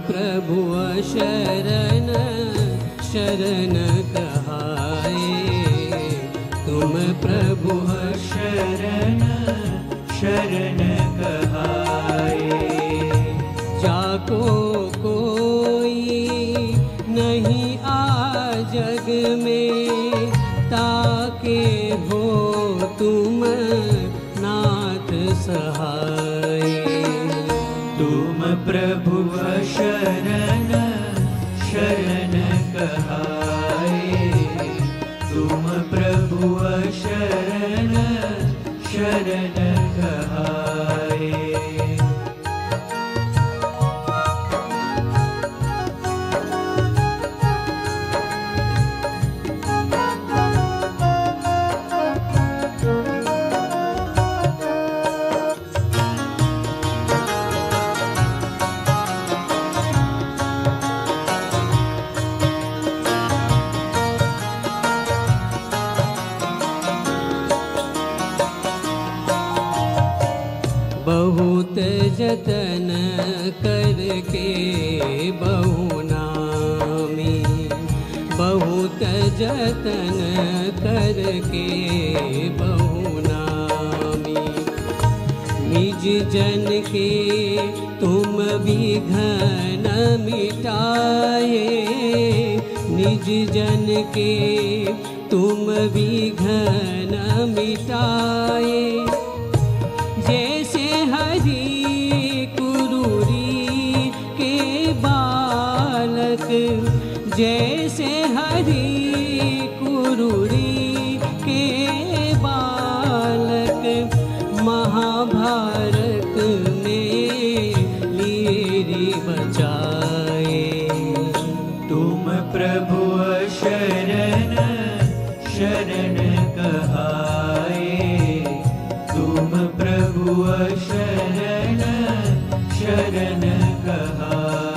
प्रभु शरण शरण कहाए, तुम प्रभु शरण शरण कहाए। जाको कोई नहीं आ जग में, ताके हो तुम नाथ सहाय। तुम प्रभु शरण शरण कहाए, तुम प्रभु शरण शरण कहाए। बहुत जतन करके बहु नामी, बहुत जतन करके बहु नामी। निज जन के तुम विघन मिटाए, निज जन के तुम विघन मिटाए। जैसे हरि कुरूरी के बालक, जैसे हरि कुरूरी के बालक, महाभारत में लीरी बचाए। तुम प्रभु शरण शरण कहाए, तुम प्रभु शरण शरण कहाए।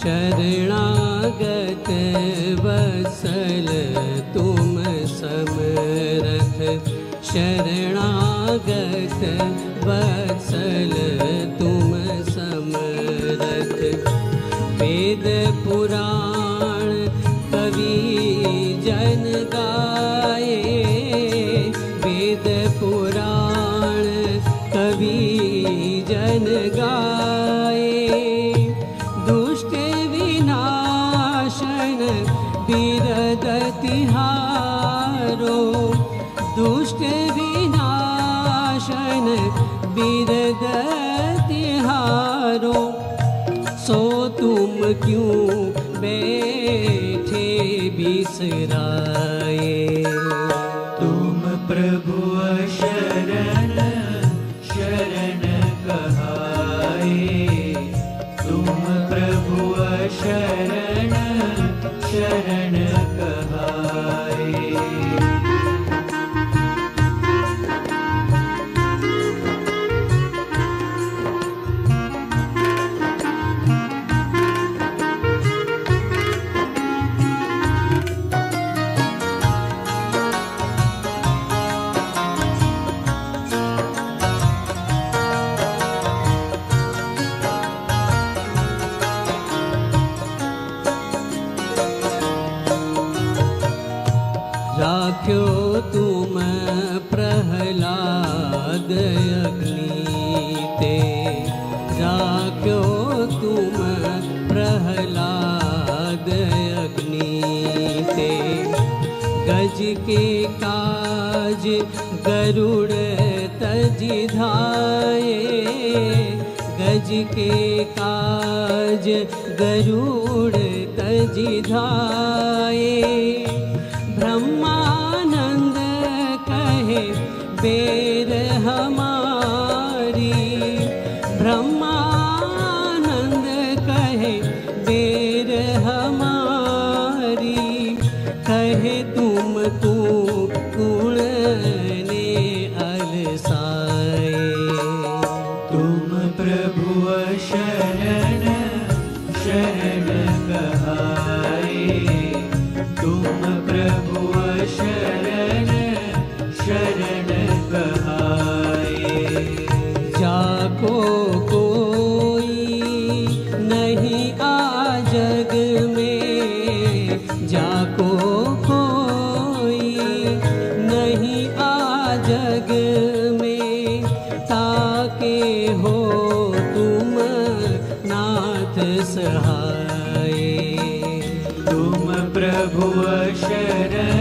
शरणागत वत्सल तुम समरथ, शरणागत वत्सल तुम समरथ। वेद पुराण कवि जन गाए, वेद पुराण कवि जन गाए। बिरद तिहारो, दुष्ट विनाशन बिरद तिहारो। सो तुम क्यों बैठे बिसराए, तुम प्रभु शरण शरण कहाए, तुम प्रभु शरण शरण कहाए। राख्यो तुम प्रहलाद अग्नि ते, राख्यो तुम प्रहलाद अग्नि ते। गज के काज गरुड़ तज धाये, गज के काज गरुड़ तज धाये। ब्रह्मानंद कहे बेर हमारी, ब्रह्मानंद कहे ताको कोई नहीं आ जग में, जाको कोई नहीं आ जग में, ताके हो तुम नाथ सहाय। तुम प्रभु शरण